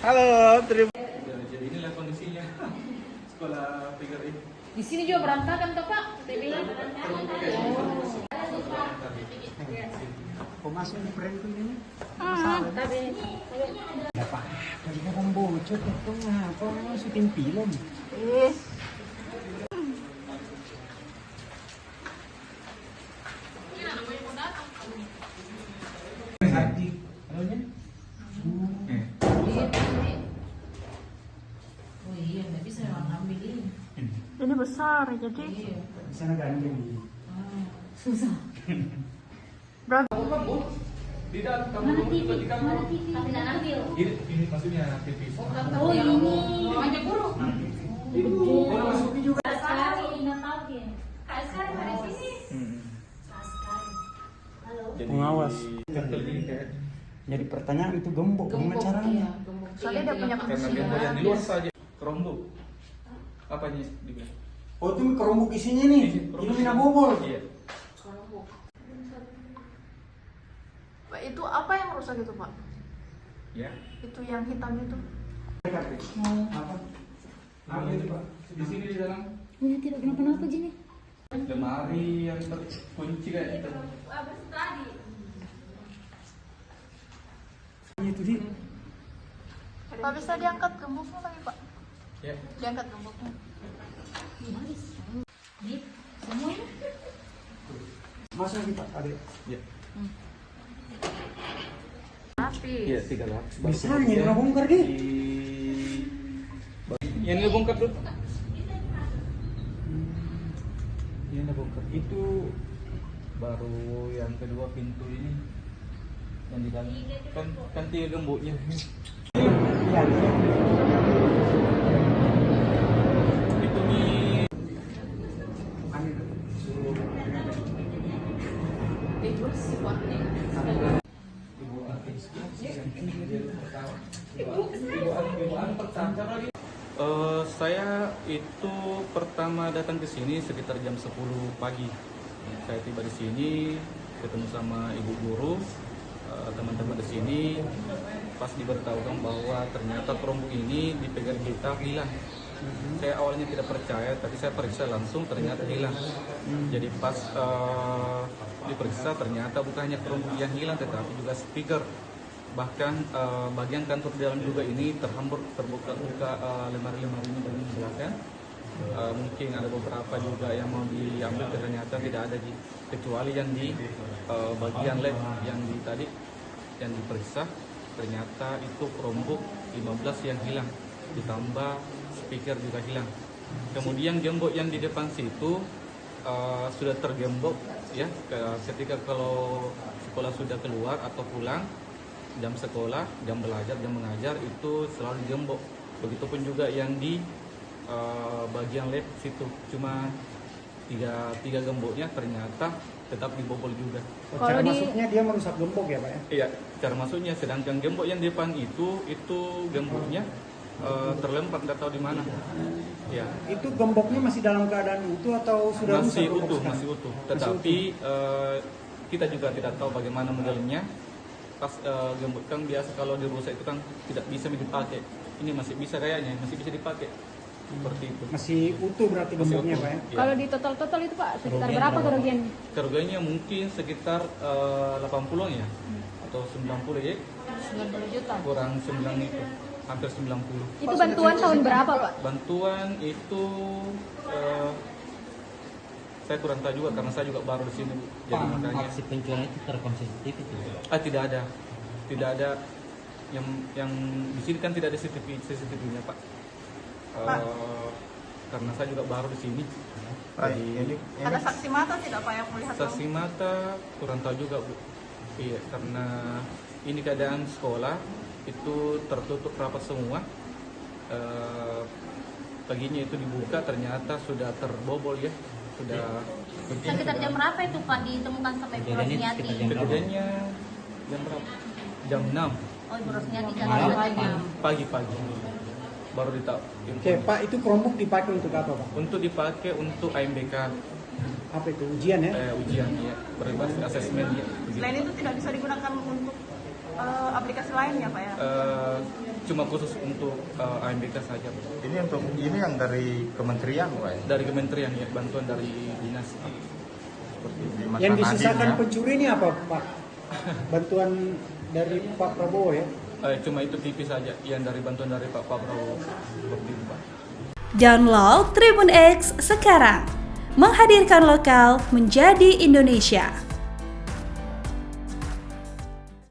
Halo, terima. Jadi inilah kondisinya sekolah PGRI. Di sini juga berantakan toh Pak? Saya bilang. Kok masuk di brand ini? Dapat. Tadi kan bocor itu ngapa? Syuting film. Oh iya, nggak bisa ambil ini. Ini besar jadi Di sana gandeng. Susah. berapa? Di dalam kamu Mana TV? di kamar. Mana TV? Tapi nggak ngambil. Ini maksudnya TV. Oh ini. Aja buruk. Boleh masukin juga. Sekali nggak tahu dia. Kak sekali pada sini. Kak sekali. Halo. Pengawas. Kantor ini kayak Jadi pertanyaan itu gembok, gimana caranya? Iya, gembok. Soalnya dia punya karena gembok yang di luar saja. Kerombok. Apanya dibilang? Oh itu kerombok isinya nih. Ini mina bobol. Iya. Kelompok. Pak, itu apa yang rusak itu Pak? Ya. Itu yang hitam itu? Apa? Apa itu Pak? Di sini di dalam Ini tidak kenapa-napa Jini. lemari yang terkunci kayak itu. Itu di. Pak bisa diangkat gemboknya lagi Pak? Ya. Diangkat gemboknya. Habis. Ini semua ini. Masa lagi Pak? Ada. Ya. Tapi Iya, 3 lapis. Bisa nggak bongkar deh. Yang ini bongkar tuh. Ini bongkar. Itu baru yang kedua pintu ini yang di dalam kan 3 gemboknya. Iya. Itu nih Bersih Pak. Saya itu pertama datang ke sini sekitar jam 10 pagi. Saya tiba di sini ketemu sama ibu guru, teman-teman di sini. Pas diberitahukan bahwa ternyata kerombok ini dipegang kita hilang. Saya awalnya tidak percaya, tapi saya periksa langsung ternyata hilang. Jadi pas diperiksa ternyata bukan hanya kerombok yang hilang, tetapi juga speaker. Bahkan bagian kantor di dalam juga ini terbuka lemari-lemari ini bagian belakang. Mungkin ada beberapa juga yang mau diambil, ternyata tidak ada kecuali yang di bagian lab yang di tadi yang diperiksa, ternyata itu kerombok 15 yang hilang, ditambah speaker juga hilang. Kemudian gembok yang di depan situ sudah tergembok ya, ketika kalau sekolah sudah keluar atau pulang, jam sekolah, jam belajar, jam mengajar itu selalu digembok. Begitupun juga yang di bagian lab situ, cuma tiga gemboknya ternyata tetap dibobol juga. Cara masuknya dia merusak gembok ya Pak ya? Iya, cara masuknya. Sedangkan gembok yang di depan itu gemboknya terlempar, nggak tahu di mana. Ya. Itu gemboknya masih dalam keadaan utuh atau sudah Masih rusak? utuh, masih utuh. Tetapi kita juga tidak tahu bagaimana modelnya. Pas gembok kan biasa kalau dirusak itu kan tidak bisa dipakai. Ini masih bisa kayaknya, masih bisa dipakai. Seperti itu. Masih utuh berarti Masih gemboknya utuh. Pak ya? Ya. kalau di total itu Pak sekitar berapa kerugian? Kerugiannya mungkin sekitar 80 ya, atau 90 ya, 90 juta. kurang 9 itu, hampir 90. Itu bantuan tahun berapa Pak? Bantuan itu saya kurang tahu juga karena saya juga baru di sini, Bu. Jadi makanya Aksi penculikan itu terekam CCTV tidak? tidak ada yang di sini kan tidak ada CCTV-nya Pak. Karena saya juga baru di sini. Jadi Ada saksi mata tidak Pak yang melihat? saksi mata kurang tahu juga Bu. Iya, karena ini keadaan sekolah itu tertutup rapat semua. Paginya itu dibuka ternyata sudah terbobol ya, sudah. Sekitar jam berapa itu Pak ditemukan sampai Bu Rosniati? Kejadiannya jam berapa? Jam 6 Oh Ibu Rosniati jam Malam. 6 pagi baru ditahu. Oke Pak, itu kerombok dipakai untuk apa Pak? Untuk dipakai untuk AMBK Apa itu? Ujian ya? ujian ya, berbasis asesmen ya. Selain itu tidak bisa digunakan untuk aplikasi lainnya Pak ya? Cuma khusus untuk AMBK saja, Pak. Ini yang dari kementerian, Pak. Dari kementerian ya, bantuan dari dinas. Seperti itu. Yang disisakan pencuri ini apa Pak? Bantuan dari Pak Prabowo ya? Cuma itu tipis saja, yang dari bantuan dari Pak Prabowo. Seperti itu, Pak. Download Tribun X sekarang, menghadirkan lokal menjadi Indonesia.